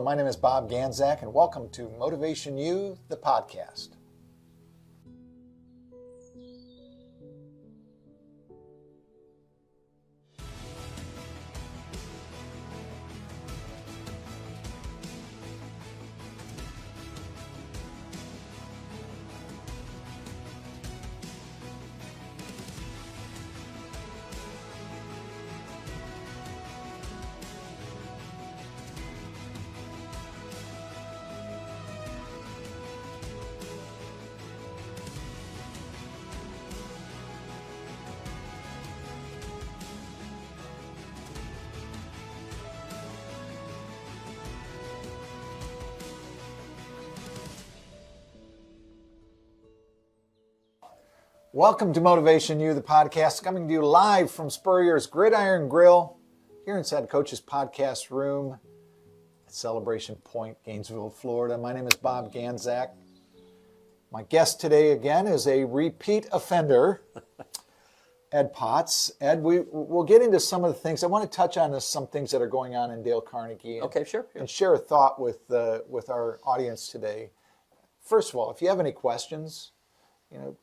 Hello, my name is Bob Ganzak, and welcome to MotivationU, the podcast. Welcome to MotivationU, the podcast, coming to you live from Spurrier's Gridiron Grill, here inside Coach's Podcast Room at Celebration Point, Gainesville, Florida. My name is Bob Ganzak. My guest today, again, is a repeat offender, Ed Potts. Ed, we'll get into some of the things. I want to touch on some things that are going on in Dale Carnegie. Okay, sure. And share a thought with our audience today. First of all, if you have any questions,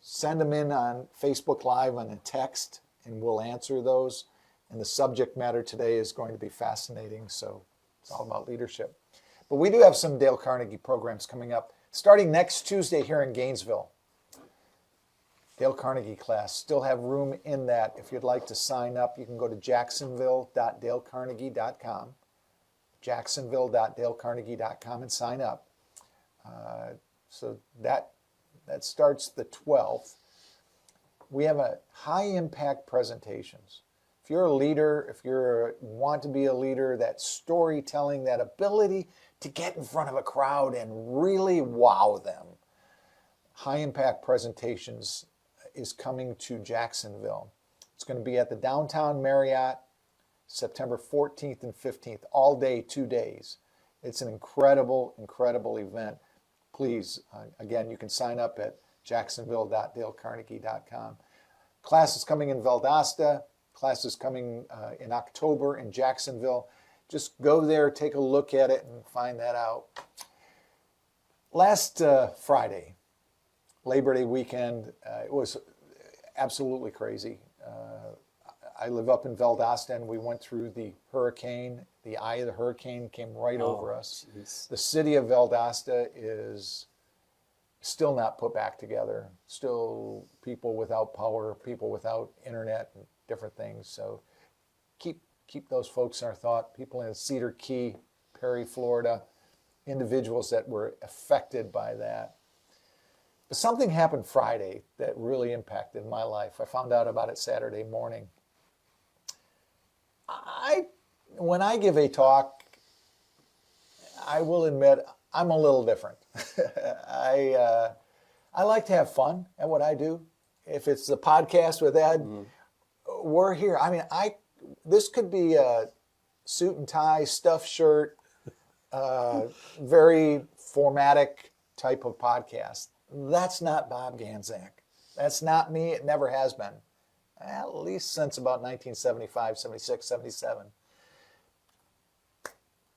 send them in on Facebook Live on a text, and we'll answer those. And the subject matter today is going to be fascinating, so it's all about leadership. But we do have some Dale Carnegie programs coming up, starting next Tuesday here in Gainesville. Dale Carnegie class, still have room in that. If you'd like to sign up, you can go to jacksonville.dalecarnegie.com, jacksonville.dalecarnegie.com, and sign up. So that starts the 12th. We have a high-impact presentations. If you're a leader, if you want to be a leader, that storytelling, that ability to get in front of a crowd and really wow them, high-impact presentations is coming to Jacksonville. It's going to be at the Downtown Marriott, September 14th and 15th, all day, 2 days. It's an incredible, incredible event. Please, again, you can sign up at jacksonville.dalecarnegie.com. Class is coming in Valdosta. Class is coming in October in Jacksonville. Just go there, take a look at it, and find that out. Last Friday, Labor Day weekend, it was absolutely crazy. I live up in Valdosta, and we went through the hurricane. The eye of the hurricane came right over us. Geez. The city of Valdosta is still not put back together. Still people without power, people without internet, and different things. So keep those folks in our thought. People in Cedar Key, Perry, Florida, individuals that were affected by that. But something happened Friday that really impacted my life. I found out about it Saturday morning. When I give a talk, I will admit I'm a little different. I like to have fun at what I do. If it's the podcast with Ed, we're here. I mean, this could be a suit and tie, stuffed shirt, very formatic type of podcast. That's not Bob Ganzak. That's not me. It never has been. At least since about 1975, 76, 77.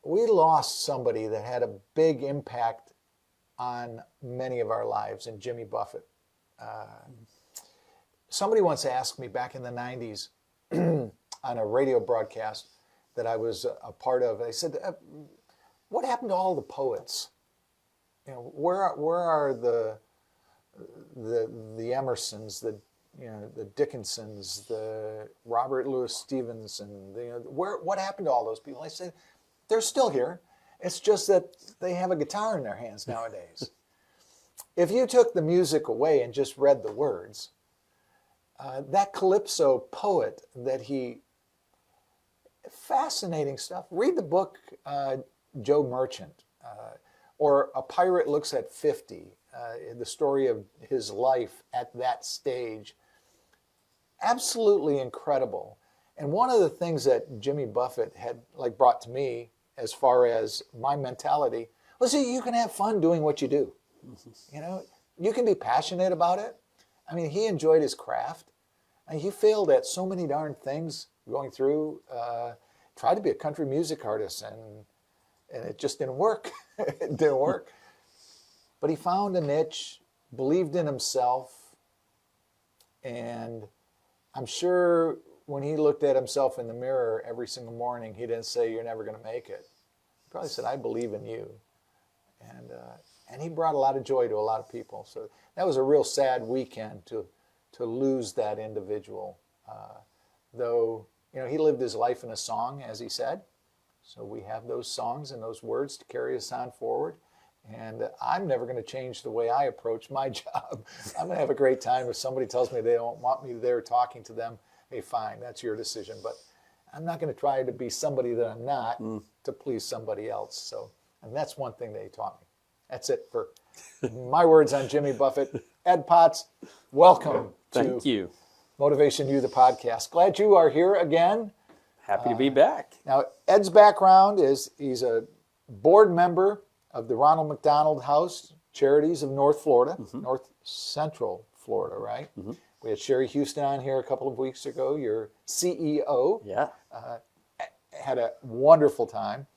We lost somebody that had a big impact on many of our lives, in Jimmy Buffett. Somebody once asked me back in the 90s on a radio broadcast that I was a part of, they said, what happened to all the poets? Where are the Emersons, the Dickinsons, the Robert Louis Stevenson, what happened to all those people? I said, they're still here. It's just that they have a guitar in their hands nowadays. If you took the music away and just read the words, that Calypso poet fascinating stuff. Read the book, Joe Merchant, or A Pirate Looks at 50, the story of his life at that stage. Absolutely incredible. And one of the things that Jimmy Buffett had brought to me as far as my mentality was, see, you can have fun doing what you do. You can be passionate about it. I mean, he enjoyed his craft. And he failed at so many darn things going through, tried to be a country music artist, and and it just didn't work. It didn't work. But he found a niche, believed in himself, and I'm sure when he looked at himself in the mirror every single morning, he didn't say, "You're never going to make it." He probably said, "I believe in you." And he brought a lot of joy to a lot of people. So that was a real sad weekend to lose that individual. Though, he lived his life in a song, as he said. So we have those songs and those words to carry us on forward. And I'm never going to change the way I approach my job. I'm going to have a great time. If somebody tells me they don't want me there talking to them, hey, fine, that's your decision. But I'm not going to try to be somebody that I'm not to please somebody else. So, and that's one thing they taught me. That's it for my words on Jimmy Buffett. Ed Potts, welcome Thank to you. MotivationU, the podcast. Glad you are here again. Happy to be back. Now, Ed's background is he's a board member of the Ronald McDonald House, Charities of North Florida, North Central Florida, right? We had Sherry Houston on here a couple of weeks ago, your CEO. Yeah. Had a wonderful time.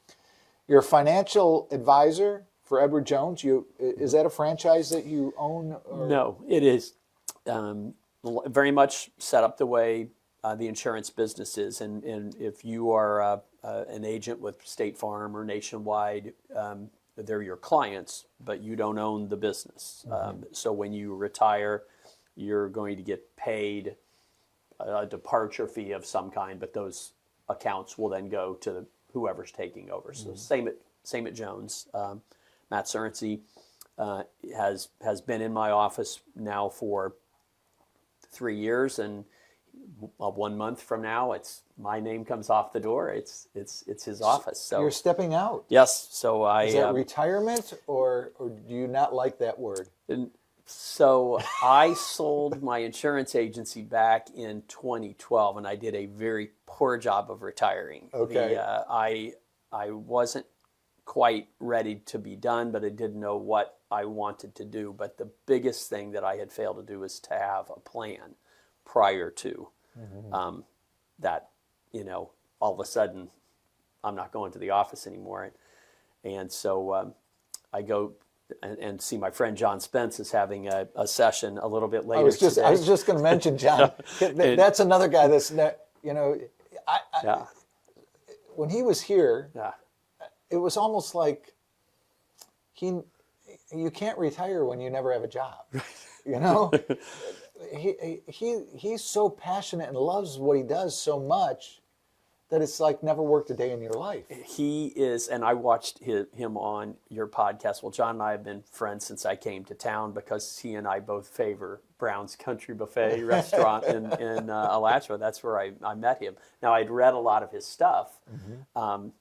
You're a financial advisor for Edward Jones. Is that a franchise that you own? Or? No, it is very much set up the way the insurance business is. And if you are an agent with State Farm or Nationwide, they're your clients, but you don't own the business. So when you retire, you're going to get paid a departure fee of some kind, but those accounts will then go to whoever's taking over. So same at Jones. Matt Cerency has been in my office now for 3 years, and 1 month from now, it's my name comes off the door. It's his office. So you're stepping out. Yes. So Is that retirement, or do you not like that word? So I sold my insurance agency back in 2012, and I did a very poor job of retiring. Okay. I wasn't quite ready to be done, but I didn't know what I wanted to do. But the biggest thing that I had failed to do is to have a plan prior to that. All of a sudden, I'm not going to the office anymore, and so I go and see my friend John Spence is having a session a little bit later. I was just going to mention John. That's another guy that's when he was here, it was almost like you can't retire when you never have a job. He's so passionate and loves what he does so much that it's like never worked a day in your life. He is, and I watched him on your podcast. Well, John and I have been friends since I came to town because he and I both favor Brown's Country Buffet restaurant in Alachua. That's where I met him. Now, I'd read a lot of his stuff, and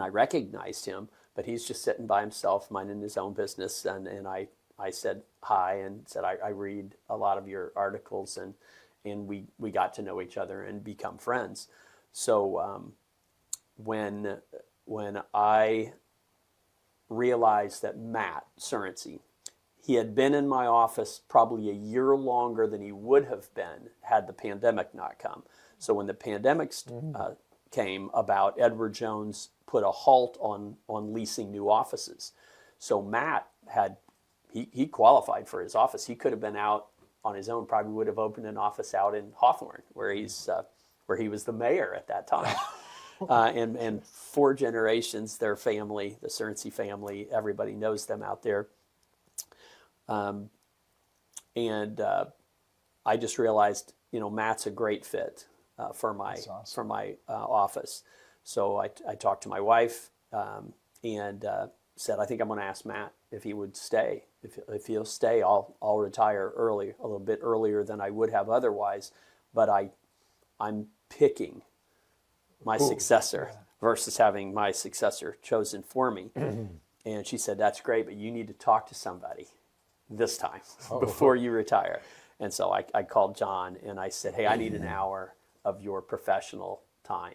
I recognized him, but he's just sitting by himself, minding his own business. And I said hi and said, I read a lot of your articles, and we got to know each other and become friends. So when I realized that Matt Cerency, he had been in my office probably a year longer than he would have been had the pandemic not come. So when the pandemic came about, Edward Jones put a halt on leasing new offices. So Matt he qualified for his office. He could have been out on his own, probably would have opened an office out in Hawthorne where he was the mayor at that time. And 4 generations, their family, the Cerency family, everybody knows them out there. And I just realized, Matt's a great fit for my office. So I talked to my wife and said, I think I'm going to ask Matt if he would stay. If he'll stay, I'll retire early, a little bit earlier than I would have otherwise. But I'm picking my successor versus having my successor chosen for me. And she said, that's great, but you need to talk to somebody this time before you retire. And so I called John and I said, hey, I need an hour of your professional time.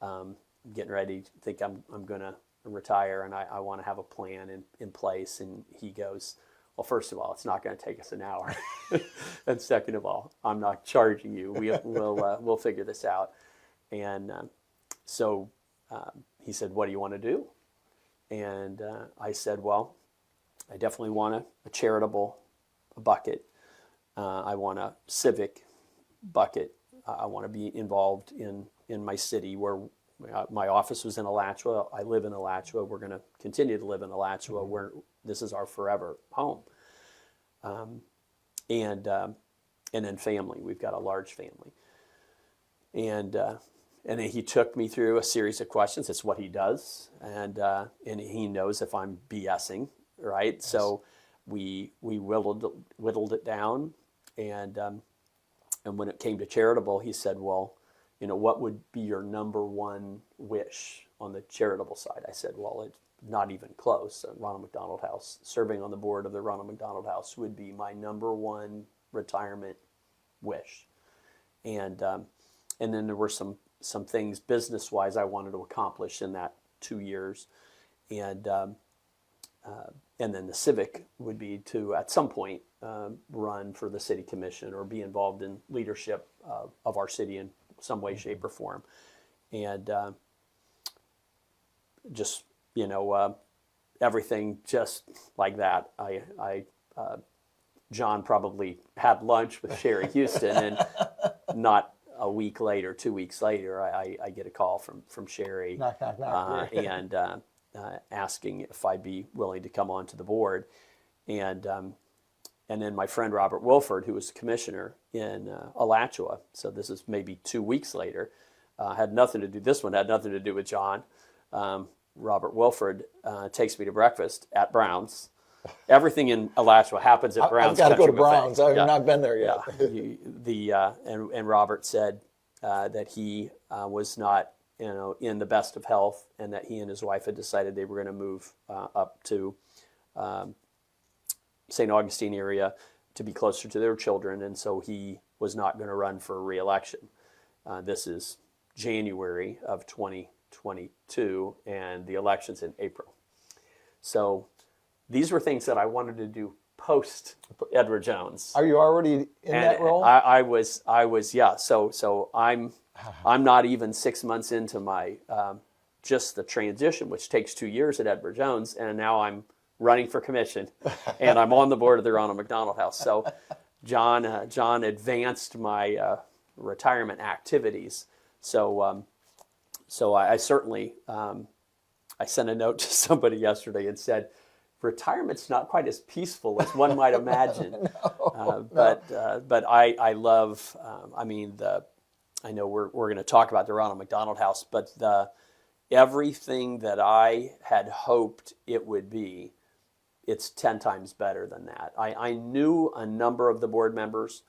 I'm getting ready to think I'm going to retire, and I want to have a plan in place. And he goes, well, first of all, it's not going to take us an hour. And second of all, I'm not charging you. We'll figure this out. And so he said, what do you want to do? And I said, well, I definitely want a charitable bucket. I want a civic bucket. I want to be involved in my city where my office was in Alachua. I live in Alachua. We're going to continue to live in Alachua, where this is our forever home. And then family. We've got a large family. And then he took me through a series of questions. It's what he does, and he knows if I'm BSing, right? Yes. So we whittled it down, and when it came to charitable, he said, well, what would be your number one wish on the charitable side? I said, well, it's not even close. Ronald McDonald House, serving on the board of the Ronald McDonald House would be my number one retirement wish. And then there were some things business-wise I wanted to accomplish in that 2 years. And then the civic would be to, at some point, run for the city commission or be involved in leadership of our city in some way, shape, or form. And just, everything just like that. John probably had lunch with Sherry Houston, and not a week later, 2 weeks later, I get a call from Sherry, knock, knock, knock. And asking if I'd be willing to come onto the board. And then my friend Robert Wilford, who was the commissioner in Alachua, so this is maybe 2 weeks later, had nothing to do. This one had nothing to do with John. Robert Wilford takes me to breakfast at Brown's. Everything in Alachua happens at Brown's. I've got to go to Buffet. Brown's. I've not been there yet. Yeah. And Robert said that he was not, in the best of health, and that he and his wife had decided they were going to move up to St. Augustine area to be closer to their children, and so he was not going to run for re-election. This is January of 2022, and the election's in April. So these were things that I wanted to do post Edward Jones. Are you already in that role? I was, yeah. So I'm not even 6 months into my just the transition, which takes 2 years at Edward Jones, and now I'm running for commission, and I'm on the board of the Ronald McDonald House. So John advanced my retirement activities. So I certainly I sent a note to somebody yesterday and said, retirement's not quite as peaceful as one might imagine. But I love, I know we're going to talk about the Ronald McDonald House, but everything that I had hoped it would be, it's 10 times better than that. I knew a number of the board members.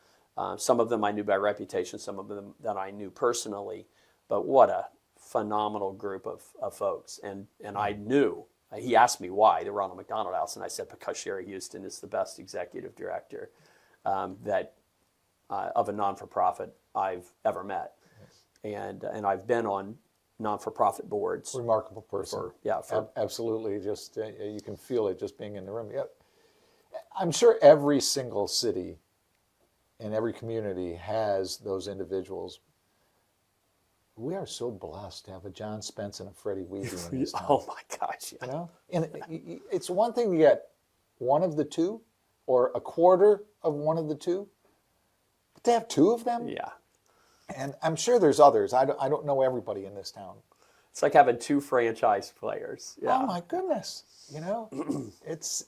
Some of them I knew by reputation, some of them that I knew personally, but what a phenomenal group of folks. And I knew, he asked me why the Ronald McDonald House, and I said, because Sherry Houston is the best executive director of a non-for-profit I've ever met. And I've been on non-for-profit boards. Remarkable person. For absolutely. Just you can feel it just being in the room. Yeah. I'm sure every single city and every community has those individuals. We are so blessed to have a John Spence and a Freddie Weeby in this town. Oh my gosh! Yeah. And it's one thing to get one of the two, or a quarter of one of the two, but to have two of them. Yeah. And I'm sure there's others. I don't know everybody in this town. It's like having two franchise players. Yeah. Oh my goodness! It's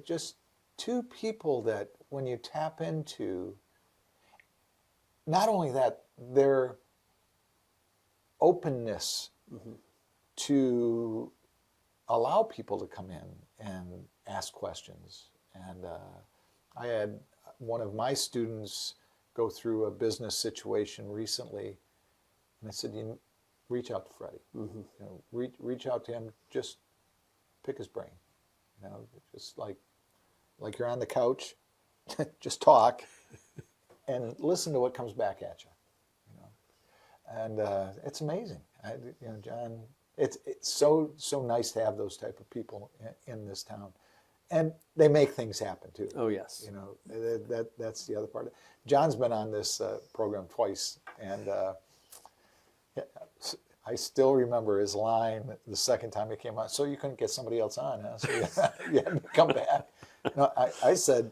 just two people that when you tap into, not only that, their openness to allow people to come in and ask questions. And I had one of my students go through a business situation recently, and I said, "You reach out to Freddie. Reach out to him. Just pick his brain. Just like you're on the couch, just talk and listen to what comes back at you." And it's amazing, John. It's so nice to have those type of people in this town, and they make things happen too. Oh yes. That's the other part. John's been on this program twice, and I still remember his line the second time he came on. So you couldn't get somebody else on, huh? So you had to come back. No, I said,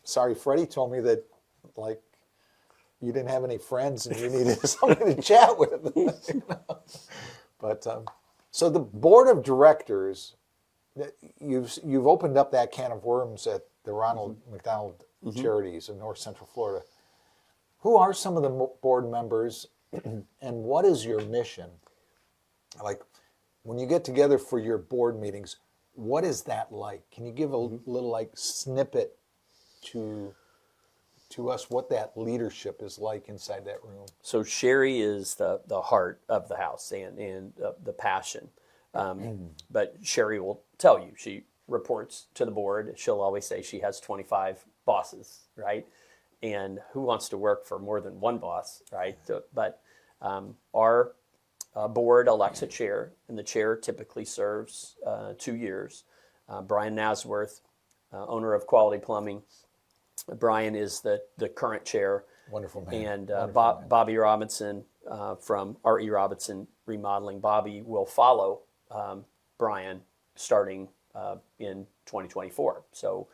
sorry, Freddie told me that, like, you didn't have any friends and you needed somebody to chat with. You know? But so the board of directors, you've opened up that can of worms at the Ronald McDonald Charities of North Central Florida. Who are some of the board members, and what is your mission? Like, when you get together for your board meetings, what is that like? Can you give a little like snippet to us what that leadership is like inside that room? So Sherry is the heart of the house and the passion. But Sherry will tell you, she reports to the board. She'll always say she has 25 bosses, right? And who wants to work for more than one boss, right? But our board elects a chair, and the chair typically serves 2 years. Brian Nasworth, owner of Quality Plumbing. Brian is the current chair. Wonderful man. And Wonderful man. Bobby Robinson from R.E. Robinson Remodeling. Bobby will follow Brian starting in 2024. So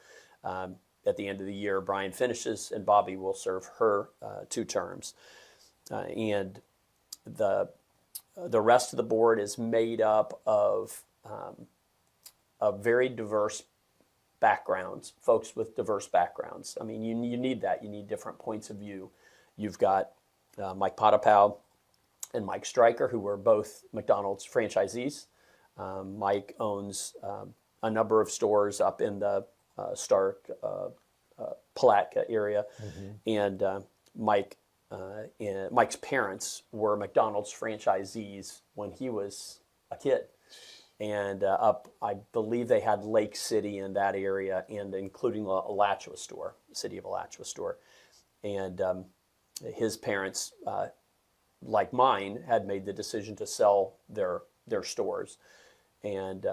at the end of the year, Brian finishes, and Bobby will serve her 2 terms. And the rest of the board is made up of very diverse backgrounds, folks with diverse backgrounds. I mean, you need that. You need different points of view. You've got Mike Potapow and Mike Stryker, who were both McDonald's franchisees. Mike owns a number of stores up in the Stark, Palatka area, and Mike's parents were McDonald's franchisees when he was a kid. And I believe they had Lake City in that area, and including Alachua store, the city of Alachua store. And his parents, like mine, had made the decision to sell their stores. And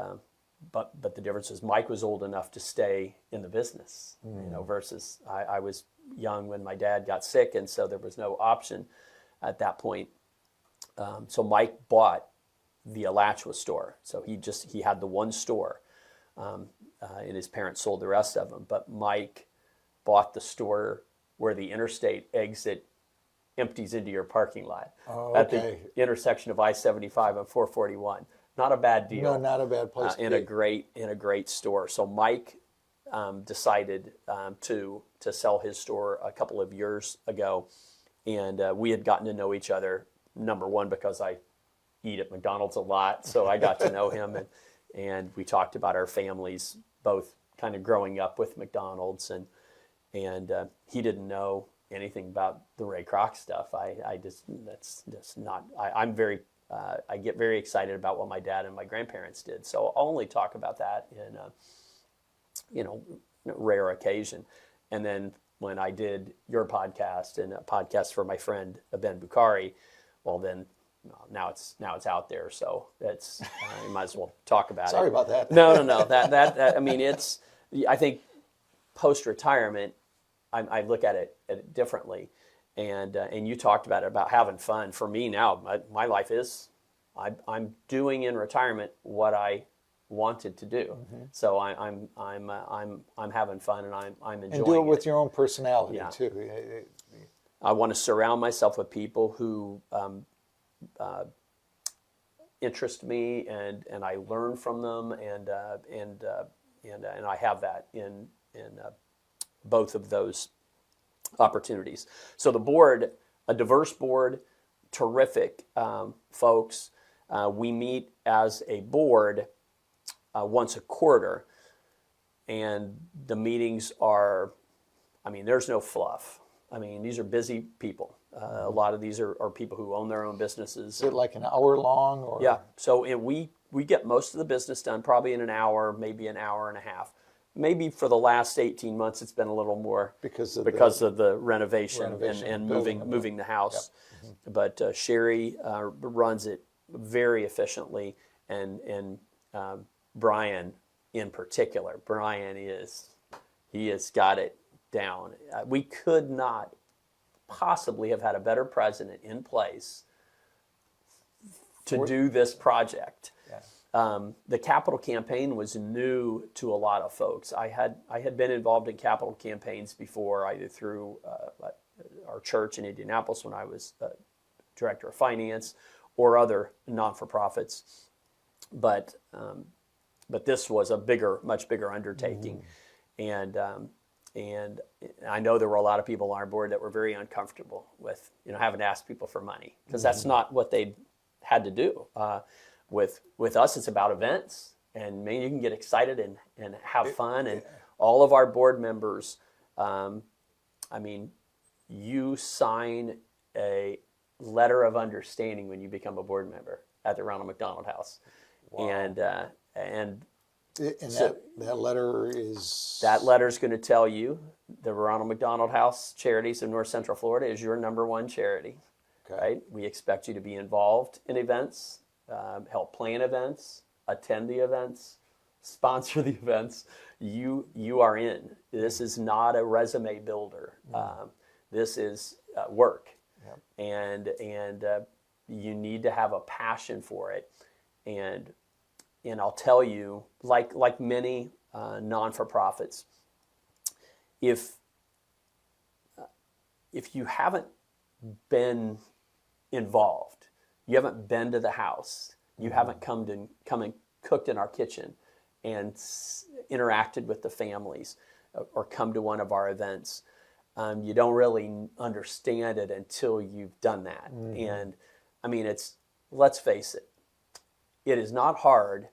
but the difference is Mike was old enough to stay in the business, versus I was young when my dad got sick, and so there was no option at that point. So Mike bought the Alachua store. So he had the one store, and his parents sold the rest of them. But Mike bought the store where the interstate exit empties into your parking lot at the intersection of I-75 and 441. Not a bad deal. No, not a bad place. In a great store. So Mike decided to sell his store a couple of years ago, and we had gotten to know each other. Number one, because I eat at McDonald's a lot, so I got to know him, and we talked about our families, both kind of growing up with McDonald's, and he didn't know anything about the Ray Kroc stuff. I'm very I get very excited about what my dad and my grandparents did, so I'll only talk about that in rare occasion. And then when I did your podcast and a podcast for my friend Ben Bukhari, well then. Now it's out there, so it's you might as well talk about it. Sorry about that. No. That I mean, I think post retirement, I look at it differently, and you talked about having fun. For me now, my life is I'm doing in retirement what I wanted to do. So I'm having fun, and I'm enjoying it. And do it with your own personality too. I want to surround myself with people who interest me, and I learn from them, and I have that in both of those opportunities. So the board, a diverse board, terrific folks. We meet as a board once a quarter, and the meetings are, there's no fluff. These are busy people. A lot of these are people who own their own businesses. Is it like an hour long? Or? Yeah. So we get most of the business done probably in an hour, maybe an hour and a half. Maybe for the last 18 months, it's been a little more because of the renovation and moving the house. Yep. But Sherry runs it very efficiently, and Brian in particular. Brian he has got it down. We could not possibly have had a better president in place to do this project. Yeah. The capital campaign was new to a lot of folks. I had been involved in capital campaigns before, either through our church in Indianapolis when I was director of finance, or other non-for-profits. But this was a much bigger undertaking, and I know there were a lot of people on our board that were very uncomfortable with having to ask people for money, because that's not what they had to do. With us, it's about events, and man, you can get excited and have fun. And all of our board members, you sign a letter of understanding when you become a board member at the Ronald McDonald House. Wow. And so that letter is... That letter is going to tell you the Ronald McDonald House Charities of North Central Florida is your #1 charity. Okay. Right? We expect you to be involved in events, help plan events, attend the events, sponsor the events. You are in. This is not a resume builder. This is work. Yep. And you need to have a passion for it. And I'll tell you, like many non-for-profits, if you haven't been involved, you haven't been to the house, you haven't come and cooked in our kitchen and interacted with the families, or come to one of our events, you don't really understand it until you've done that. And let's face it, it is not hard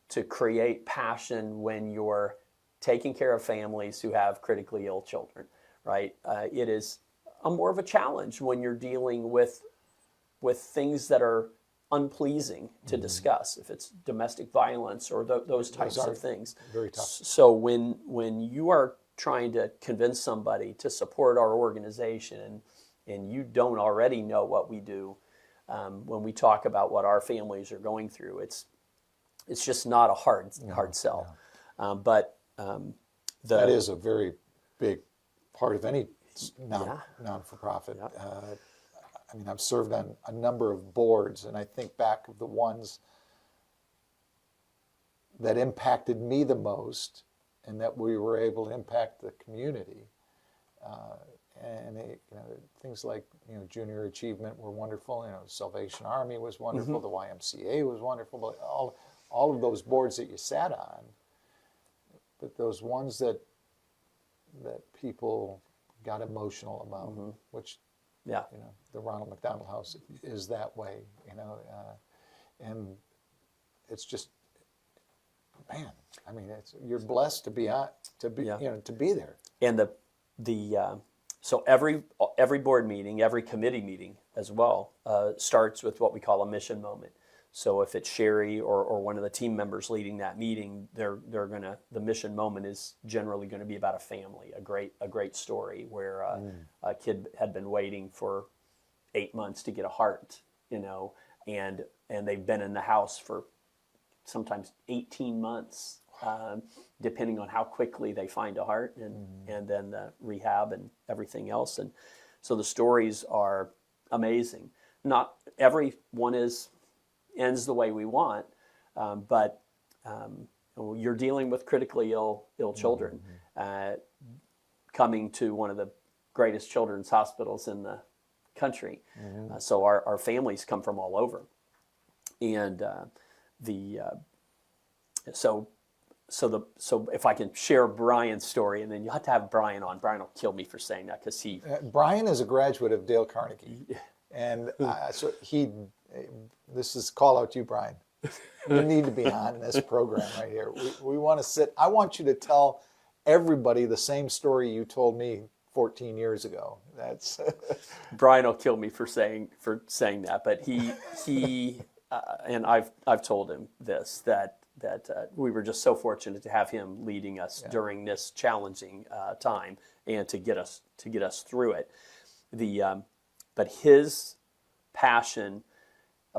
to create passion when you're taking care of families who have critically ill children, right? It is more of a challenge when you're dealing with things that are unpleasing to discuss, if it's domestic violence or those types of things. Very tough. So when you are trying to convince somebody to support our organization, and you don't already know what we do, when we talk about what our families are going through, it's just not a hard sell. But that is a very big part of any non-for-profit. Yeah. I've served on a number of boards, and I think back of the ones that impacted me the most, and that we were able to impact the community. Things like junior achievement were wonderful. Salvation Army was wonderful. The YMCA was wonderful. But all of those boards that you sat on, but those ones that people got emotional about, which the Ronald McDonald House is that way. And it's just, man. You're blessed to be there. And so every board meeting, every committee meeting as well, starts with what we call a mission moment. So if it's Sherry or one of the team members leading that meeting, the mission moment is generally going to be about a family, a great story where a kid had been waiting for 8 months to get a heart, and they've been in the house for sometimes 18 months. Depending on how quickly they find a heart, and then the rehab and everything else. And so the stories are amazing. Not every one ends the way we want, but you're dealing with critically ill children coming to one of the greatest children's hospitals in the country. So our families come from all over. And So if I can share Brian's story, and then you'll have to have Brian on. Brian will kill me for saying that, because Brian is a graduate of Dale Carnegie, and this is call out to you, Brian. You need to be on this program right here. We want to sit. I want you to tell everybody the same story you told me 14 years ago. That's Brian will kill me for saying that, but he and I've told him this, that we were just so fortunate to have him leading us during this challenging time, and to get us through it. But his passion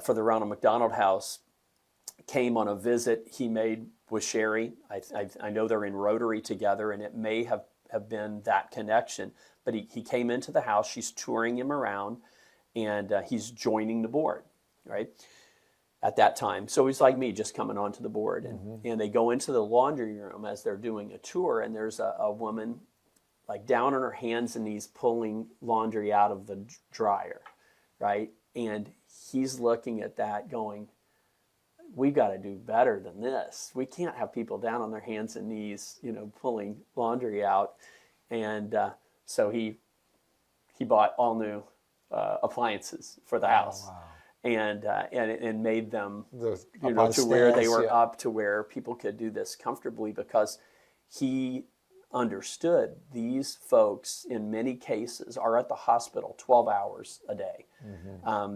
for the Ronald McDonald House came on a visit he made with Sherry. I know they're in Rotary together, and it may have been that connection. But he came into the house. She's touring him around, and he's joining the board, right? at that time. So he's like me, just coming onto the board. And they go into the laundry room as they're doing a tour, and there's a woman like down on her hands and knees pulling laundry out of the dryer, right? And he's looking at that going, we got to do better than this. We can't have people down on their hands and knees, pulling laundry out. And so he bought all new appliances for the house. Wow. And made them, up to on where they stands, were yeah. up to where people could do this comfortably, because he understood these folks in many cases are at the hospital 12 hours a day.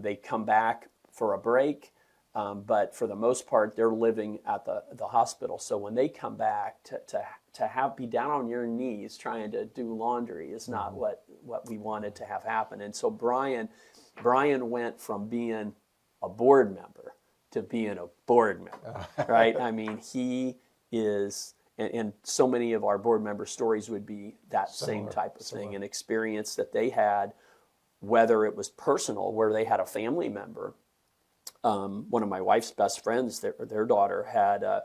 They come back for a break, but for the most part, they're living at the hospital. So when they come back, to be down on your knees trying to do laundry is not what we wanted to have happen. And so Brian went from being a board member to being a board member, right? I mean, he is, and so many of our board member stories would be that same type of thing, an experience that they had, whether it was personal, where they had a family member. One of my wife's best friends, their daughter had a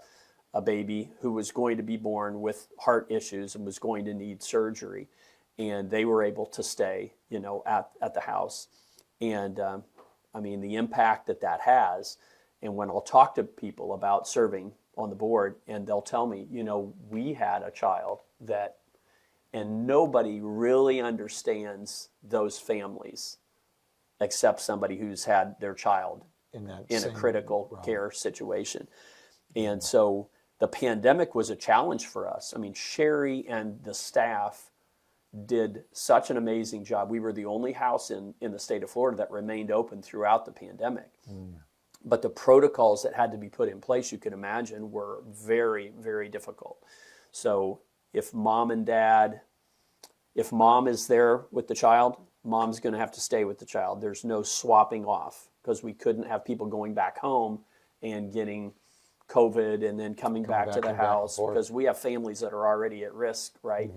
baby who was going to be born with heart issues and was going to need surgery. And they were able to stay, at the house. And I mean, the impact that has. And when I'll talk to people about serving on the board, and they'll tell me, we had a child that, and nobody really understands those families except somebody who's had their child in a critical care situation. And so the pandemic was a challenge for us. I mean, Sherry and the staff did such an amazing job. We were the only house in the state of Florida that remained open throughout the pandemic. But the protocols that had to be put in place, you can imagine, were very, very difficult. So if mom is there with the child, mom's going to have to stay with the child. There's no swapping off, because we couldn't have people going back home and getting COVID and then coming back to the house, because we have families that are already at risk, right?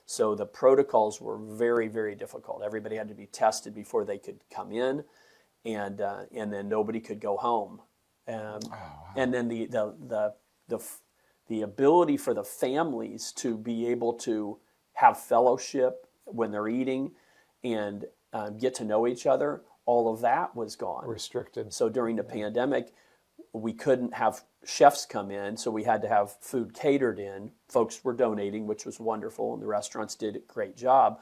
So the protocols were very, very difficult. Everybody had to be tested before they could come in, and then nobody could go home. And then the ability for the families to be able to have fellowship when they're eating and get to know each other, all of that was gone. Restricted. So during the pandemic, we couldn't have chefs come in, so we had to have food catered in. Folks were donating, which was wonderful, and the restaurants did a great job.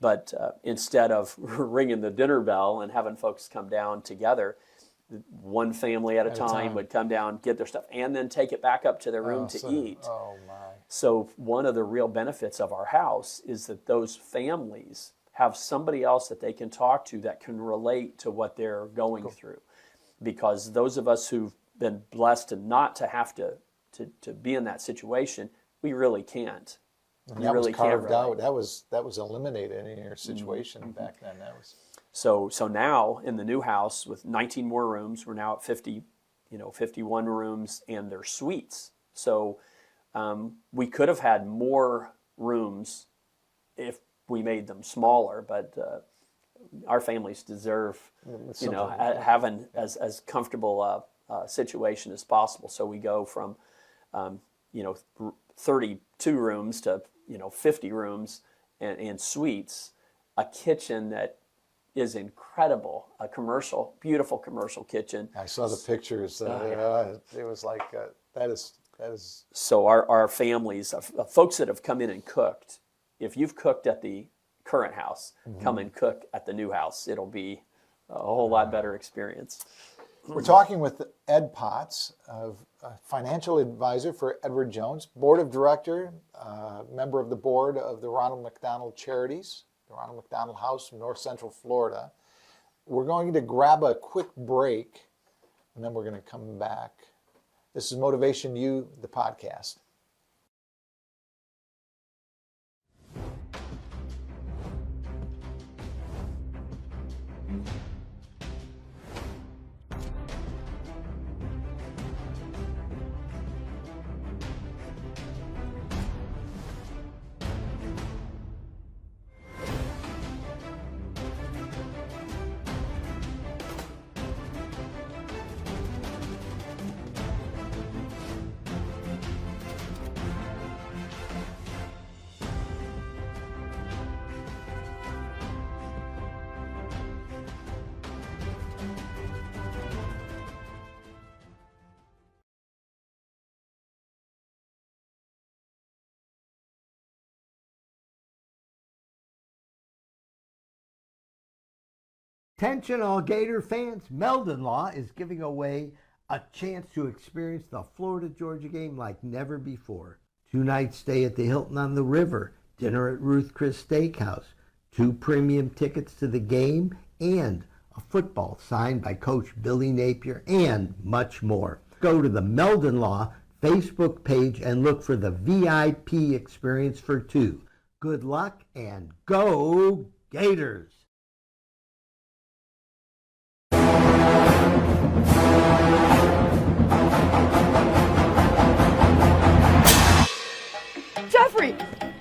But instead of ringing the dinner bell and having folks come down together, one family at a time would come down, get their stuff, and then take it back up to their room to eat. Oh, my. So one of the real benefits of our house is that those families have somebody else that they can talk to that can relate to what they're going through. Because those of us who've been blessed and not to have to be in that situation, we really can't. And that was carved out. That was eliminated in your situation back then. That was so now in the new house with 19 more rooms, we're now at 51 rooms, and they're suites. So we could have had more rooms if we made them smaller, but our families deserve, having as comfortable a situation as possible. So we go from, 32 rooms to, 50 rooms and suites, a kitchen that is incredible, beautiful commercial kitchen. I saw the pictures. It was like, that is. So our families, folks that have come in and cooked, if you've cooked at the current house, come and cook at the new house. It'll be a whole lot better experience. We're talking with Ed Potts, a financial advisor for Edward Jones, board of director, member of the board of the Ronald McDonald Charities, the Ronald McDonald House in North Central Florida. We're going to grab a quick break, and then we're going to come back. This is Motivation U, the podcast. Attention all Gator fans, Meldon Law is giving away a chance to experience the Florida-Georgia game like never before. 2-night stay at the Hilton on the River, dinner at Ruth Chris Steakhouse, 2 premium tickets to the game, and a football signed by Coach Billy Napier, and much more. Go to the Meldon Law Facebook page and look for the VIP experience for 2. Good luck and go Gators! Jeffrey,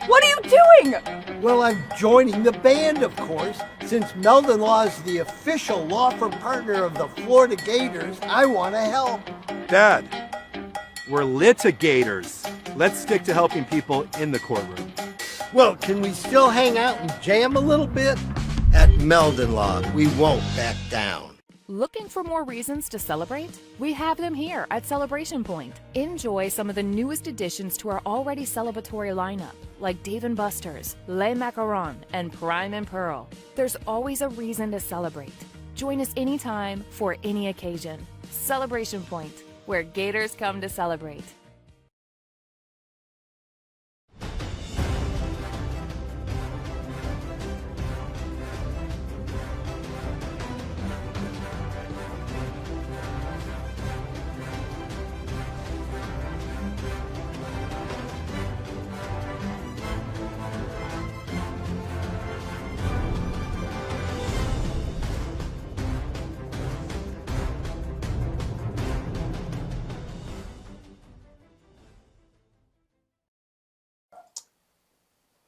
what are you doing? Well, I'm joining the band, of course. Since Meldon Law is the official law firm partner of the Florida Gators, I want to help. Dad, we're litigators. Let's stick to helping people in the courtroom. Well, can we still hang out and jam a little bit? At Meldon Law, we won't back down. Looking for more reasons to celebrate? We have them here at Celebration Point. Enjoy some of the newest additions to our already celebratory lineup, like Dave & Buster's, Les Macarons, and Prime and Pearl. There's always a reason to celebrate. Join us anytime for any occasion. Celebration Point, where Gators come to celebrate.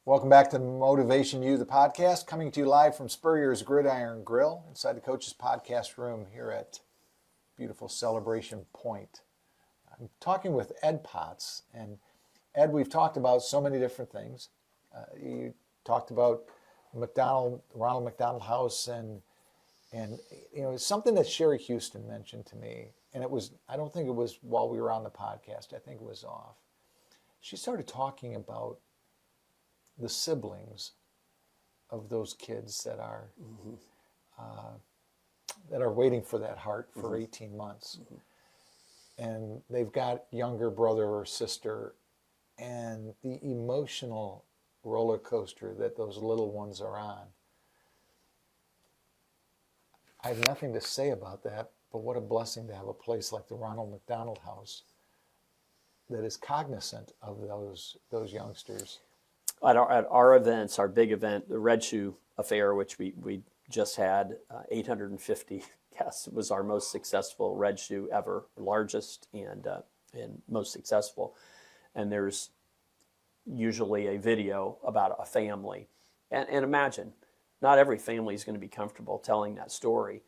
Welcome back to Motivation U, the podcast, coming to you live from Spurrier's Gridiron Grill inside the Coach's Podcast room here at beautiful Celebration Point. I'm talking with Ed Potts. And Ed, we've talked about so many different things. You talked about Ronald McDonald House and you know, something that Sherry Houston mentioned to me, and it was, I don't think it was while we were on the podcast, I think it was off. She started talking about the siblings of those kids that are waiting for that heart for 18 months. And they've got younger brother or sister, and the emotional roller coaster that those little ones are on. I have nothing to say about that, but what a blessing to have a place like the Ronald McDonald House that is cognizant of those youngsters. At our events, our big event, the Red Shoe Affair, which we just had 850 guests, was our most successful Red Shoe ever, largest and most successful. And there's usually a video about a family. And imagine, not every family is going to be comfortable telling that story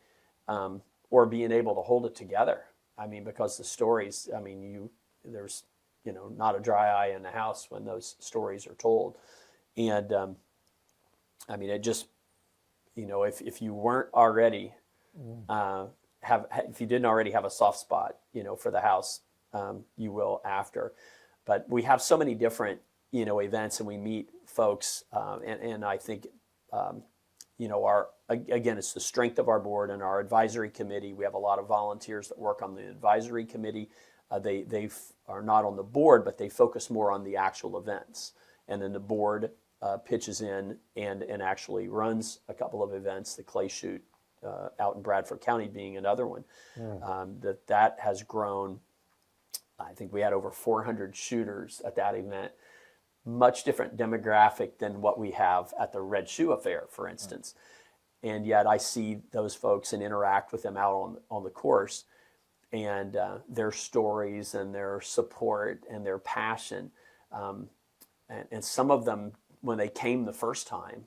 or being able to hold it together. I mean, because the stories, I mean, there's not a dry eye in the house when those stories are told. And I mean, it just, if you weren't already if you didn't already have a soft spot, for the house, you will after. But we have so many different, events, and we meet folks, and I think, again, it's the strength of our board and our advisory committee. We have a lot of volunteers that work on the advisory committee. They are not on the board, but they focus more on the actual events. And then the board pitches in and actually runs a couple of events, the clay shoot out in Bradford County being another one. That has grown. I think we had over 400 shooters at that event. Much different demographic than what we have at the Red Shoe Affair, for instance. And yet I see those folks and interact with them out on the course. And their stories and their support and their passion. And some of them, when they came the first time,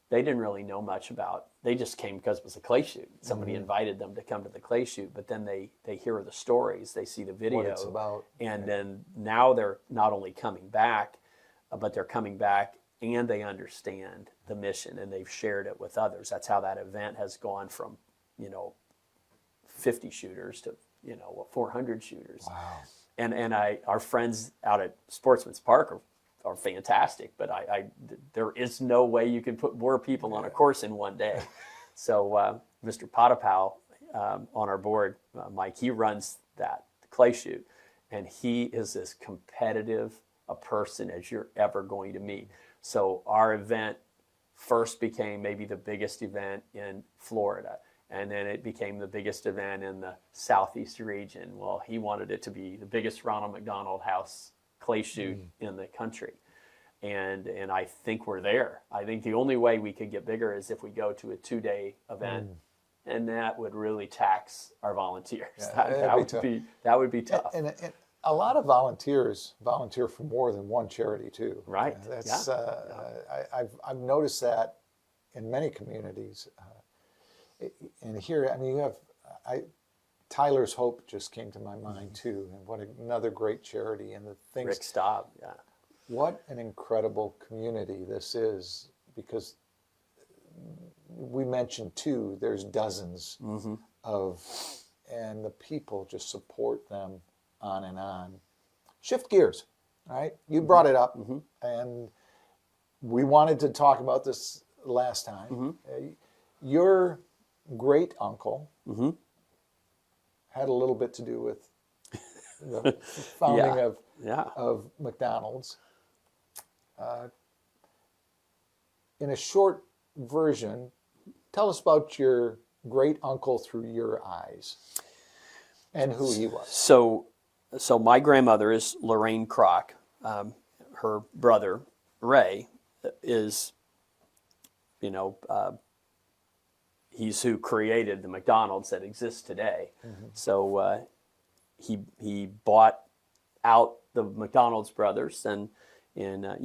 they didn't really know much about. They just came because it was a clay shoot. Somebody invited them to come to the clay shoot, but then they hear the stories, they see the video. What it's about. And then now they're not only coming back, but they're coming back and they understand the mission and they've shared it with others. That's how that event has gone from, 50 shooters to 400 shooters. Wow. And our friends out at Sportsman's Park are fantastic, but there is no way you can put more people on a course in one day. So Mr. Potapow on our board, Mike, he runs that clay shoot, and he is as competitive a person as you're ever going to meet. So our event first became maybe the biggest event in Florida, and then it became the biggest event in the Southeast region. Well, he wanted it to be the biggest Ronald McDonald House clay shoot in the country. And I think we're there. I think the only way we could get bigger is if we go to a 2-day event, and that would really tax our volunteers. That would be tough. And a lot of volunteers volunteer for more than one charity too. Right. That's I've noticed that in many communities. And here, I mean, you have Tyler's Hope just came to my mind too, and what another great charity, and the things. Rick Staub, yeah. What an incredible community this is, because we mentioned too, there's dozens of, and the people just support them on and on. Shift gears, all right? You brought it up, and we wanted to talk about this last time. Your great uncle had a little bit to do with the founding of McDonald's. In a short version, tell us about your great uncle through your eyes and who he was. So my grandmother is Lorraine Kroc. Her brother, Ray, is, he's who created the McDonald's that exists today. So he bought out the McDonald's brothers, and in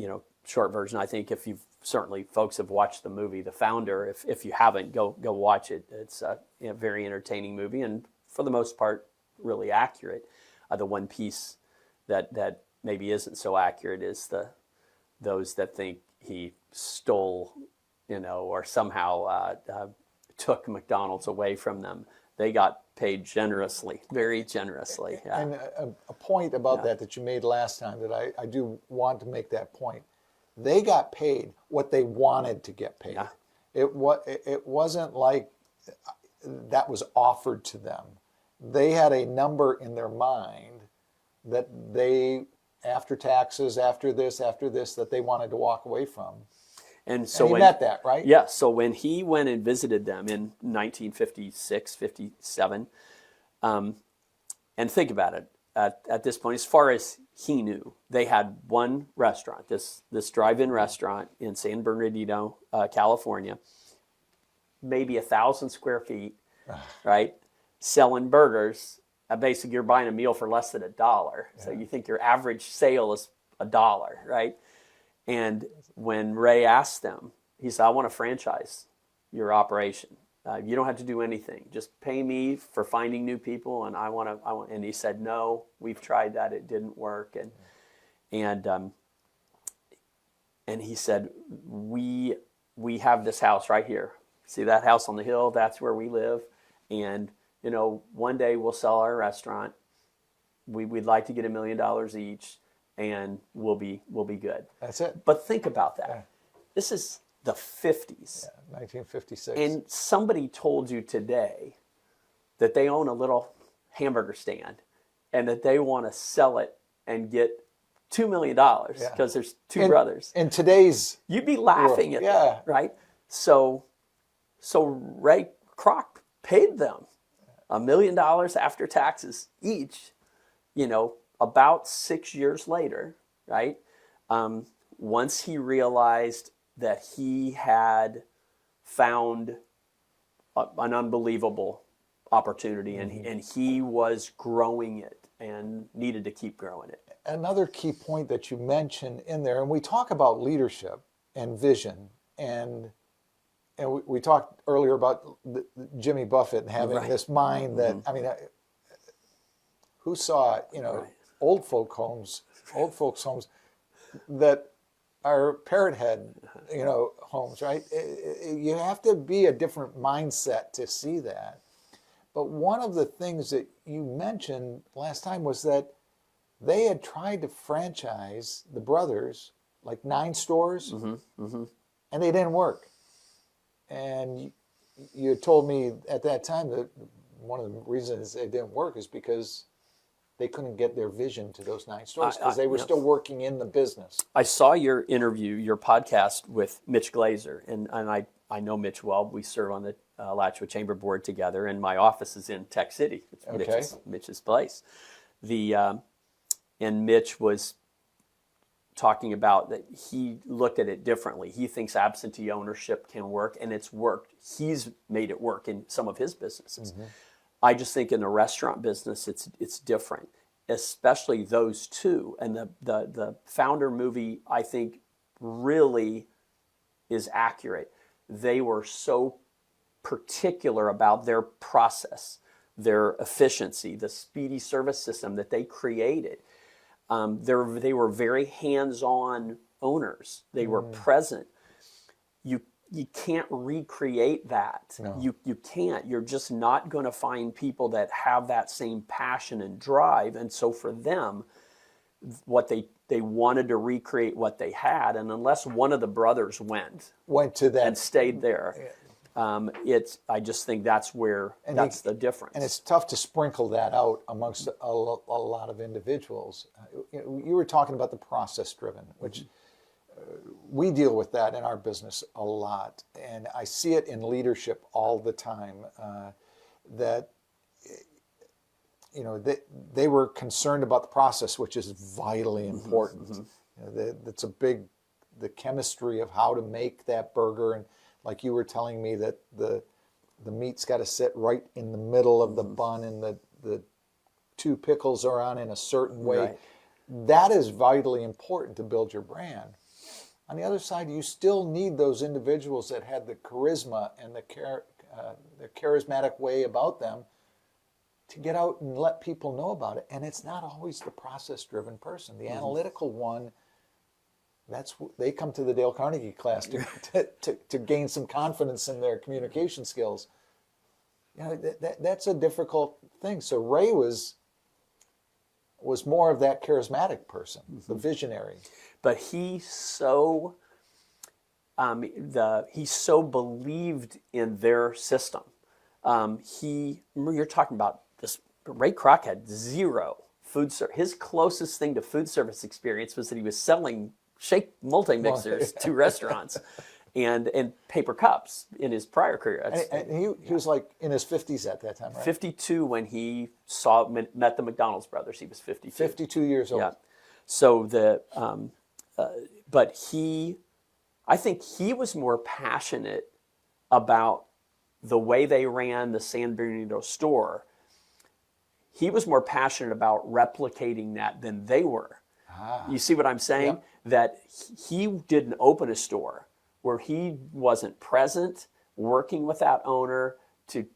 short version, I think if you've certainly folks have watched the movie The Founder, if you haven't, go watch it. It's a very entertaining movie, and for the most part really accurate. The one piece that maybe isn't so accurate is those that think he stole, or somehow took McDonald's away from them. They got paid generously, very generously. Yeah. And a point about that you made last time that I do want to make that point. They got paid what they wanted to get paid. Yeah. It wasn't like that was offered to them. They had a number in their mind that they, after taxes, after this, that they wanted to walk away from. And so he met that, right? Yeah. So when he went and visited them in 1956, 57, and think about it, at this point, as far as he knew, they had one restaurant, this drive-in restaurant in San Bernardino, California, maybe 1,000 square feet, right? Selling burgers. Basically, you're buying a meal for less than $1. So you think your average sale is $1, right? And when Ray asked them, he said, "I want to franchise your operation. You don't have to do anything. Just pay me for finding new people, and I want." And he said, "No, we've tried that. It didn't work." And he said, "We have this house right here. See that house on the hill? That's where we live. And one day we'll sell our restaurant. We'd like to get $1 million each, and we'll be good." That's it. But think about that. Yeah. This is the 50s. 1956. And somebody told you today that they own a little hamburger stand and that they want to sell it and get $2 million because there's two brothers. In today's You'd be laughing at that, right? So Ray Kroc paid them $1 million after taxes each, about 6 years later, right? Once he realized that he had found an unbelievable opportunity, and he was growing it and needed to keep growing it. Another key point that you mentioned in there, and we talk about leadership and vision, and we talked earlier about Jimmy Buffett and having this mind that, I mean, who saw, old folks' homes that are parrot head, homes, right? You have to be a different mindset to see that. But one of the things that you mentioned last time was that they had tried to franchise the brothers like 9 stores, and they didn't work. And you had told me at that time that one of the reasons it didn't work is because they couldn't get their vision to those 9 stores because they were still working in the business. I saw your interview, your podcast with Mitch Glazer, and I know Mitch well. We serve on the Alachua Chamber Board together, and my office is in Tech City. It's Mitch's place. And Mitch was talking about that he looked at it differently. He thinks absentee ownership can work, and it's worked. He's made it work in some of his businesses. I just think in the restaurant business, it's different, especially those two. And the Founder movie, I think, really is accurate. They were so particular about their process, their efficiency, the speedy service system that they created. They were very hands-on owners. They were present. You can't recreate that. No. You can't. You're just not going to find people that have that same passion and drive. And so for them, what they wanted to recreate what they had, and unless one of the brothers went to that and stayed there, I just think that's where the difference. And it's tough to sprinkle that out amongst a lot of individuals. You were talking about the process-driven, which we deal with that in our business a lot, and I see it in leadership all the time. That they were concerned about the process, which is vitally important. That's the chemistry of how to make that burger, and like you were telling me that the meat's got to sit right in the middle of the bun, and the 2 pickles are on in a certain way. Right. That is vitally important to build your brand. On the other side, you still need those individuals that had the charisma and the charismatic way about them to get out and let people know about it. And it's not always the process-driven person. The analytical one, they come to the Dale Carnegie class to gain some confidence in their communication skills. That's a difficult thing. So Ray was more of that charismatic person, the visionary. But he so believed in their system. You're talking about this. Ray Kroc had 0 food service. His closest thing to food service experience was that he was selling shake multi-mixers to restaurants and paper cups in his prior career. And he was like in his 50s at that time, right? 52 when he met the McDonald's brothers. He was 52. 52 years old. Yeah. So but I think he was more passionate about the way they ran the San Bernardino store. He was more passionate about replicating that than they were. You see what I'm saying? Yep. That he didn't open a store where he wasn't present, working with that owner to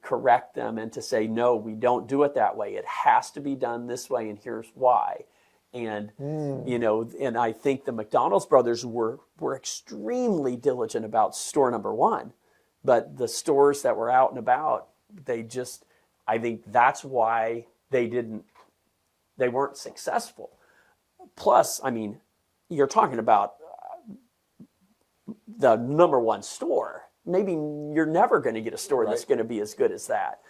correct them and to say, no, we don't do it that way. It has to be done this way, and here's why. And and I think the McDonald's brothers were extremely diligent about store number 1, but the stores that were out and about, I think that's why they weren't successful. Plus, I mean, you're talking about the number 1 store. Maybe you're never going to get a store that's going to be as good as that.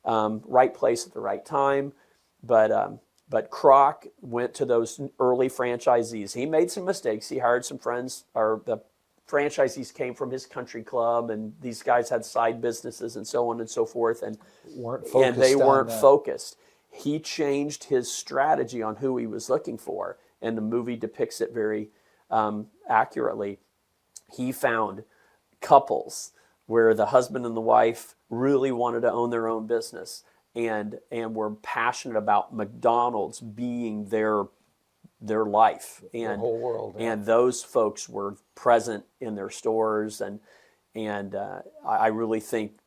Right place at the right time, But Kroc went to those early franchisees. He made some mistakes. He hired some friends, or the franchisees came from his country club, and these guys had side businesses and so on and so forth, and they weren't focused. He changed his strategy on who he was looking for, and the movie depicts it very accurately. He found couples where the husband and the wife really wanted to own their own business, and were passionate about McDonald's being their life, and the whole world. Yeah. And those folks were present in their stores, and I really think,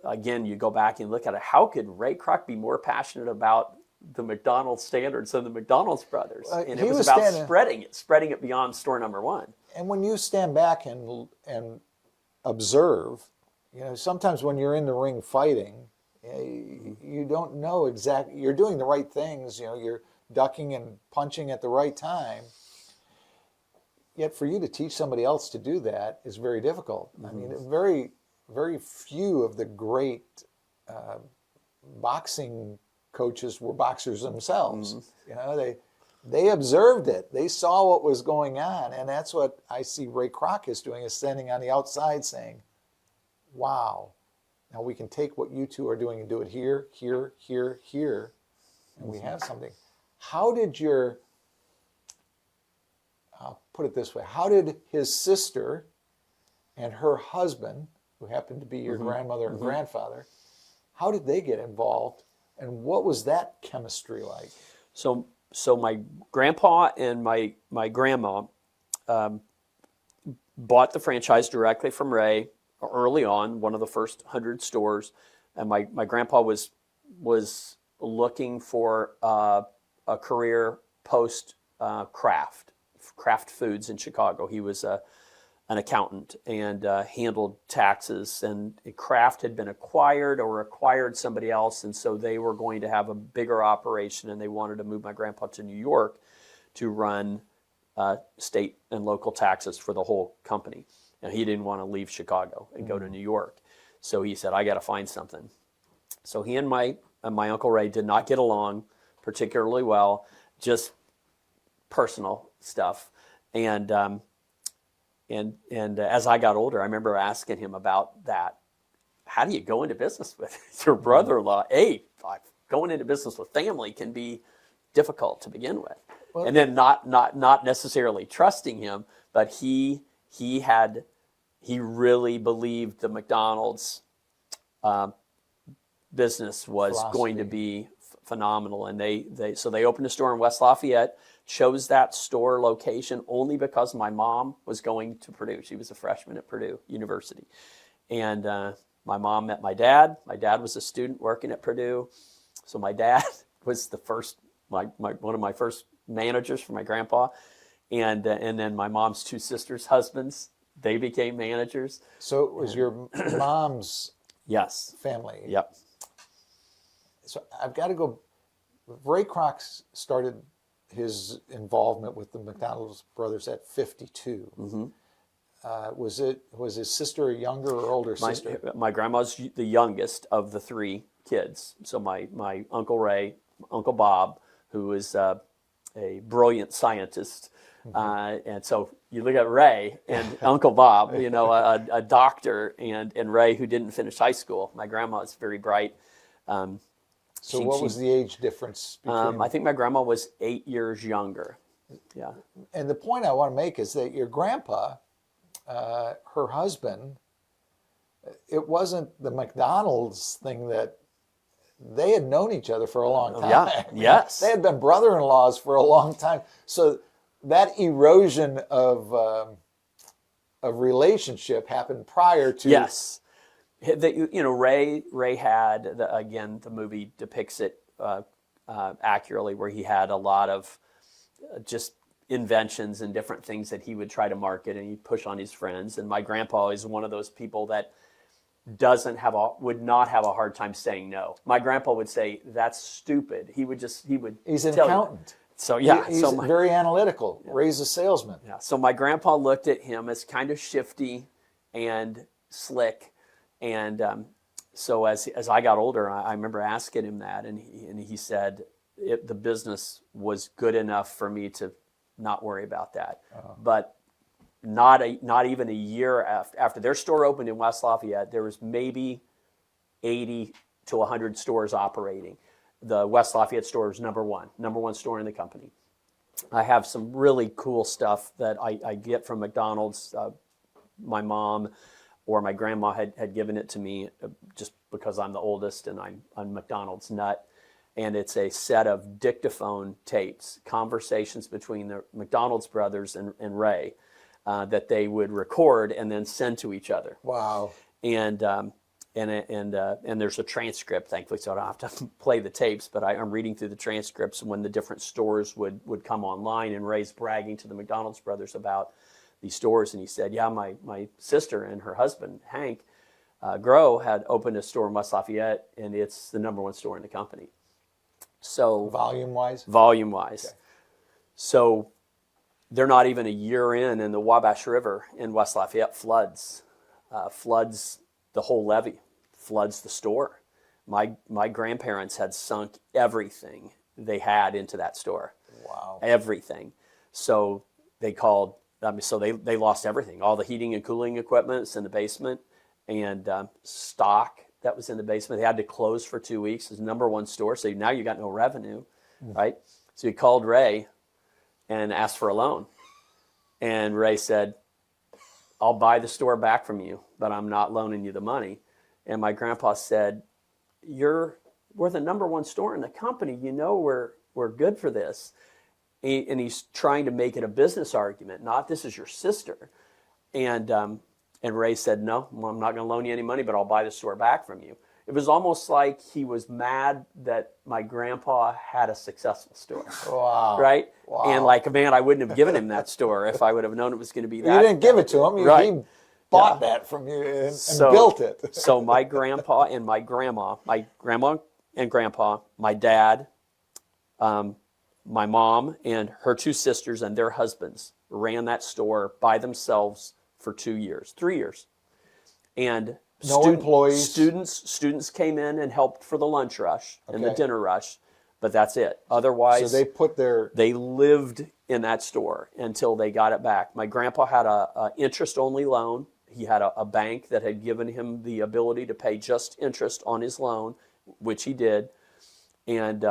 again, you go back and look at it. How could Ray Kroc be more passionate about the McDonald's standards than the McDonald's brothers? And it was about spreading it beyond store number 1. And when you stand back and observe, sometimes when you're in the ring fighting, you don't know exactly. You're doing the right things. You're ducking and punching at the right time. Yet for you to teach somebody else to do that is very difficult. I mean, very, very few of the great boxing coaches were boxers themselves. You know, they observed it. They saw what was going on, and that's what I see Ray Kroc is doing, is standing on the outside saying, wow, now we can take what you two are doing and do it here, here, here, here, and we have something. How did I'll put it this way, how did his sister and her husband, who happened to be your grandmother and grandfather, how did they get involved, and what was that chemistry like? So my grandpa and my grandma bought the franchise directly from Ray early on, one of the first 100 stores, and my grandpa was looking for a career post craft foods in Chicago. He was an accountant and handled taxes, and Kraft had been acquired somebody else, and so they were going to have a bigger operation, and they wanted to move my grandpa to New York to run state and local taxes for the whole company. And he didn't want to leave Chicago and go to New York. So he said, I got to find something. So he and my Uncle Ray did not get along particularly well, just personal stuff. And as I got older, I remember asking him about that. How do you go into business with your brother-in-law? Going into business with family can be difficult to begin with. Well, and then not necessarily trusting him, but he really believed the McDonald's business was philosophy. Going to be phenomenal. And so they opened a store in West Lafayette, chose that store location only because my mom was going to Purdue. She was a freshman at Purdue University. And my mom met my dad. My dad was a student working at Purdue. So my dad was the first, one of my first managers for my grandpa. And then my mom's two sisters' husbands, they became managers. So it was your mom's yes family. Yep. So I've got to go. Ray Kroc started his involvement with the McDonald's brothers at 52. Was his sister a younger or older sister? My grandma's the youngest of the three kids. So my Uncle Ray, Uncle Bob, who is a brilliant scientist. And so you look at Ray and Uncle Bob, a doctor, and Ray, who didn't finish high school. My grandma is very bright. So what was the age difference between? I think my grandma was 8 years younger. Yeah. And the point I want to make is that your grandpa, her husband, it wasn't the McDonald's thing that they had known each other for a long time. Yeah. Yes. They had been brother-in-laws for a long time. So that erosion of relationship happened prior to. Yes. Ray had, the movie depicts it accurately, where he had a lot of just inventions and different things that he would try to market and he'd push on his friends. And my grandpa is one of those people that would not have a hard time saying no. My grandpa would say, that's stupid. He's an accountant. So yeah. He's very analytical. Yeah. Ray's a salesman. Yeah. So my grandpa looked at him as kind of shifty and slick. And so as I got older, I remember asking him that, and he said the business was good enough for me to not worry about that. But not even a year after their store opened in West Lafayette, there was maybe 80 to 100 stores operating. The West Lafayette store was number one store in the company. I have some really cool stuff that I get from McDonald's. My mom or my grandma had given it to me just because I'm the oldest and I'm McDonald's nut. And it's a set of dictaphone tapes, conversations between the McDonald's brothers and Ray that they would record and then send to each other. Wow. And there's a transcript, thankfully, so I don't have to play the tapes, but I'm reading through the transcripts when the different stores would come online, and Ray's bragging to the McDonald's brothers about these stores, and he said, yeah, my sister and her husband, Hank Grow, had opened a store in West Lafayette, and it's the number one store in the company. So volume-wise? Volume-wise. Okay. So they're not even a year in, and the Wabash River in West Lafayette floods the whole levee floods the store. My grandparents had sunk everything they had into that store. Wow. Everything. So they called, so they lost everything, all the heating and cooling equipment in the basement, and stock that was in the basement. They had to close for 2 weeks. It's the #1 store, so now you got no revenue, right? So he called Ray and asked for a loan. And Ray said, I'll buy the store back from you, but I'm not loaning you the money. And my grandpa said, we're the #1 store in the company. You know we're good for this. And he's trying to make it a business argument, not this is your sister. And Ray said, no, I'm not going to loan you any money, but I'll buy the store back from you. It was almost like he was mad that my grandpa had a successful store. Wow. Right? Wow. And like, man, I wouldn't have given him that store if I would have known it was going to be that. You didn't give it to him. Right. He bought that from you and built it. So my grandpa and my grandma and grandpa, my dad, my mom and her 2 sisters and their husbands ran that store by themselves for 2 years, 3 years. And no employees. Students came in and helped for the lunch rush and the Okay. dinner rush, but that's it. Otherwise, So they lived in that store until they got it back. My grandpa had a interest-only loan. He had a bank that had given him the ability to pay just interest on his loan, which he did, and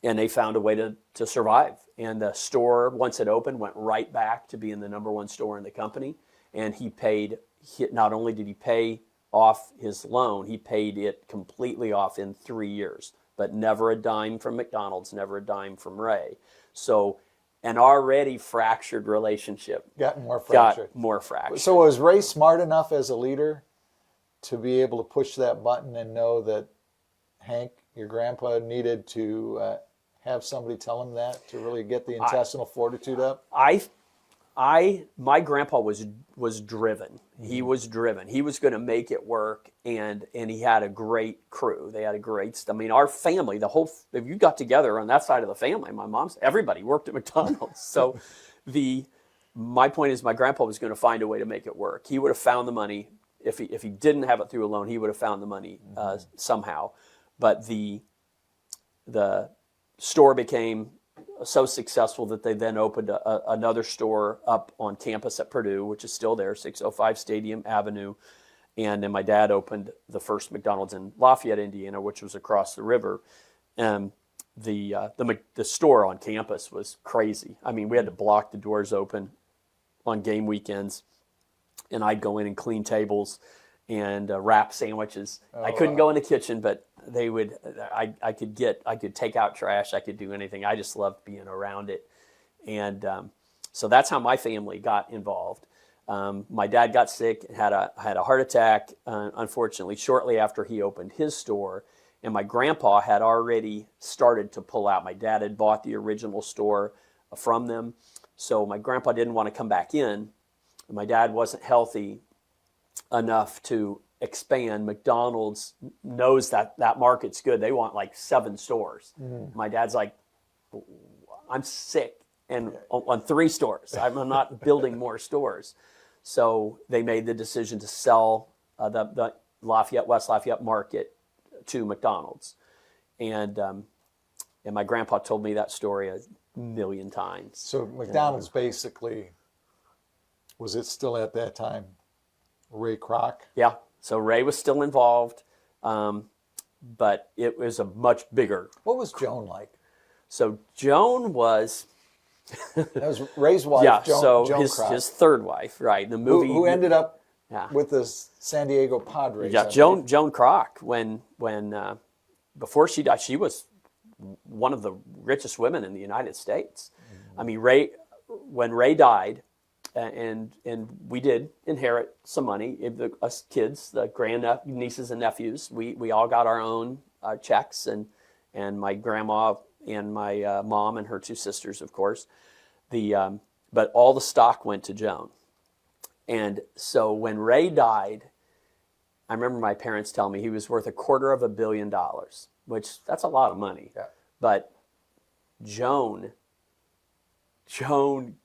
they found a way to survive. And the store, once it opened, went right back to being the #1 store in the company. And not only did he pay off his loan, he paid it completely off in 3 years, but never a dime from McDonald's, never a dime from Ray. So an already fractured relationship got more fractured. So was Ray smart enough as a leader to be able to push that button and know that Hank, your grandpa, needed to have somebody tell him that to really get the intestinal fortitude up? My grandpa was driven. He was driven. He was going to make it work, and he had a great crew. They had a great. I mean, our family, if you got together on that side of the family, everybody worked at McDonald's. So, my point is, my grandpa was going to find a way to make it work. He would have found the money if he didn't have it through a loan. He would have found the money somehow. But the store became so successful that they then opened another store up on campus at Purdue, which is still there, 605 Stadium Avenue. And then my dad opened the first McDonald's in Lafayette, Indiana, which was across the river. And the store on campus was crazy. I mean, we had to block the doors open on game weekends, and I'd go in and clean tables and wrap sandwiches. I couldn't go in the kitchen, but they would. I could take out trash. I could do anything. I just loved being around it, and so that's how my family got involved. My dad got sick, had a heart attack, unfortunately, shortly after he opened his store, and my grandpa had already started to pull out. My dad had bought the original store from them, so my grandpa didn't want to come back in. My dad wasn't healthy enough to expand. McDonald's knows that market's good. They want like 7 stores. My dad's like, I'm sick and on 3 stores. I'm not building more stores. So they made the decision to sell the West Lafayette market to McDonald's. And my grandpa told me that story a million times. So McDonald's basically, was it still at that time Ray Kroc? Yeah. So Ray was still involved, but it was a much bigger. What was Joan like? So Joan was. That was Ray's wife. Yeah. Joan So his third wife, right? The movie who ended up Yeah. with the San Diego Padres. Yeah, I Joan believe. Kroc, when before she died, she was one of the richest women in the United States. I mean, when Ray died, and we did inherit some money. Us kids, the grandnieces and nephews, we all got our own checks, and my grandma and my mom and her 2 sisters, of course. But all the stock went to Joan. And so when Ray died, I remember my parents telling me he was worth $250 million, which that's a lot of money. Yeah. But Joan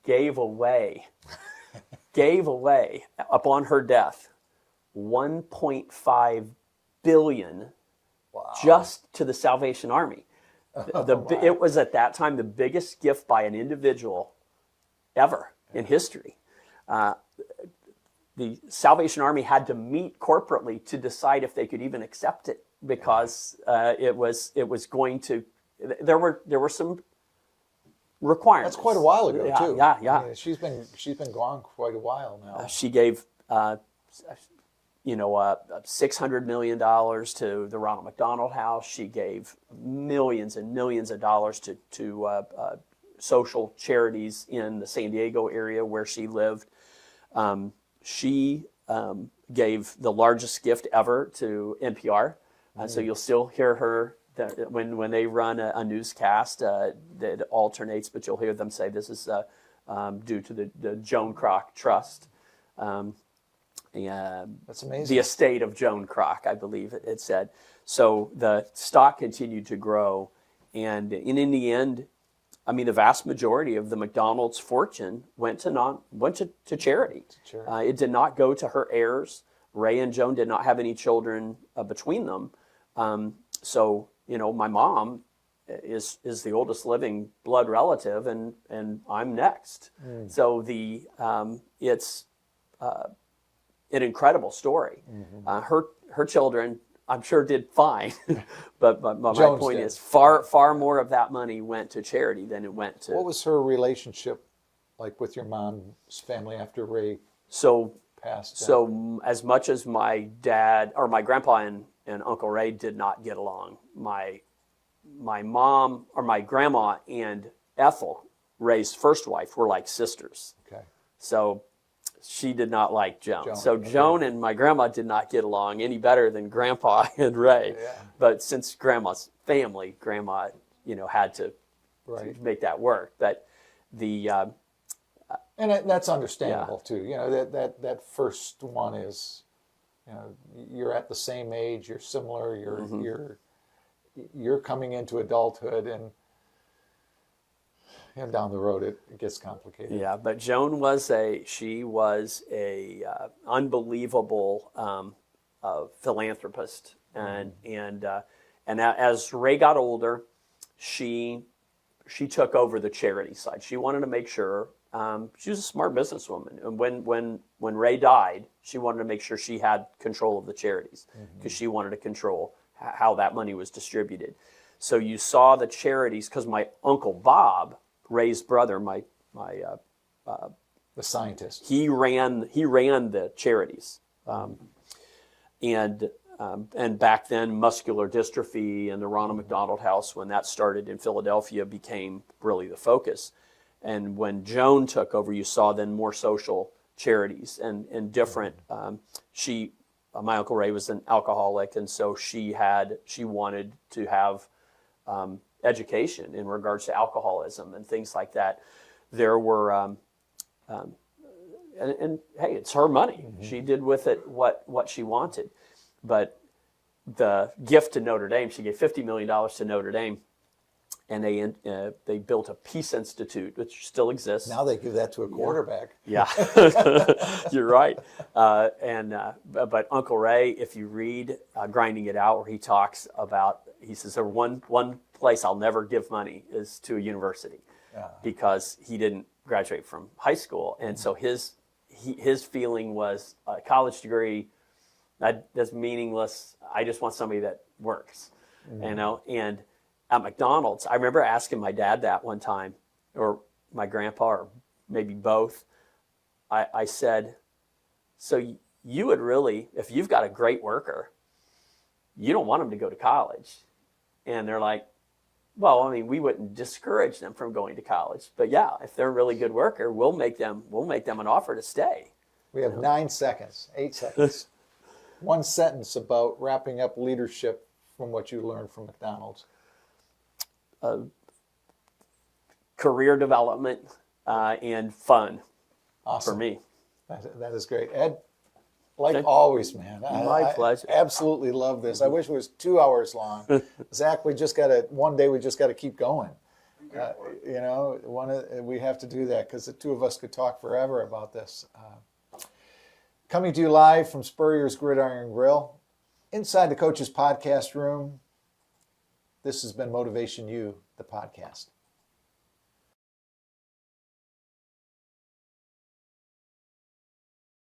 gave away upon her death $1.5 billion just to the Salvation Army. It was at that time the biggest gift by an individual ever in history. The Salvation Army had to meet corporately to decide if they could even accept it, because it was going to. There were some requirements. That's quite a while ago, too. Yeah. I mean, she's been gone quite a while now. She gave, $600 million to the Ronald McDonald House. She gave millions and millions of dollars to social charities in the San Diego area where she lived. She gave the largest gift ever to NPR. So you'll still hear her when they run a newscast that alternates, but you'll hear them say this is due to the Joan Kroc Trust. That's amazing. The estate of Joan Kroc, I believe it said. So the stock continued to grow, and in the end, I mean, the vast majority of the McDonald's fortune went to charity. It did not go to her heirs. Ray and Joan did not have any children between them. So my mom is the oldest living blood relative, and I'm next. So it's an incredible story. Her children, I'm sure, did fine, but my point is far more of that money went to charity than it went to. What was her relationship like with your mom's family after Ray passed? So as much as my dad or my grandpa and Uncle Ray did not get along, my mom or my grandma and Ethel, Ray's first wife, were like sisters. Okay. So she did not like Joan. So Joan and my grandma did not get along any better than Grandpa and Ray. Yeah. But since Grandma's family, Grandma, had to make that work. But and that's understandable too. That first one is, you're at the same age, you're similar, you're coming into adulthood, and down the road it gets complicated. Yeah, but Joan was a unbelievable philanthropist, and as Ray got older, she took over the charity side. She wanted to make sure she was a smart businesswoman, and when Ray died, she wanted to make sure she had control of the charities, because she wanted to control how that money was distributed. So you saw the charities, because my Uncle Bob, Ray's brother, the scientist, he ran the charities, and back then muscular dystrophy and the Ronald McDonald House, when that started in Philadelphia, became really the focus. And when Joan took over, you saw then more social charities and different. My Uncle Ray was an alcoholic, and so she wanted to have education in regards to alcoholism and things like that. There were, and hey, it's her money. She did with it what she wanted. But the gift to Notre Dame, she gave $50 million to Notre Dame, and they built a Peace Institute, which still exists. Now they give that to a quarterback. Yeah, you're right. But Uncle Ray, if you read Grinding It Out, where he talks about, he says, one place I'll never give money is to a university, because he didn't graduate from high school, and so his feeling was a college degree that's meaningless. I just want somebody that works, And at McDonald's, I remember asking my dad that one time, or my grandpa, or maybe both. I said, so you would really, if you've got a great worker, you don't want them to go to college. And they're like, well, I mean, we wouldn't discourage them from going to college, but yeah, if they're a really good worker, we'll make them an offer to stay. We have 9 seconds, 8 seconds. One sentence about wrapping up leadership from what you learned from McDonald's. Career development and fun. Awesome. For me. That is great. Ed, like always, man. My pleasure. I absolutely love this. I wish it was 2 hours long. Zach, one day we just got to keep going. We have to do that, because the two of us could talk forever about this. Coming to you live from Spurrier's Gridiron Grill, inside the Coach's Podcast Room. This has been Motivation U, the podcast.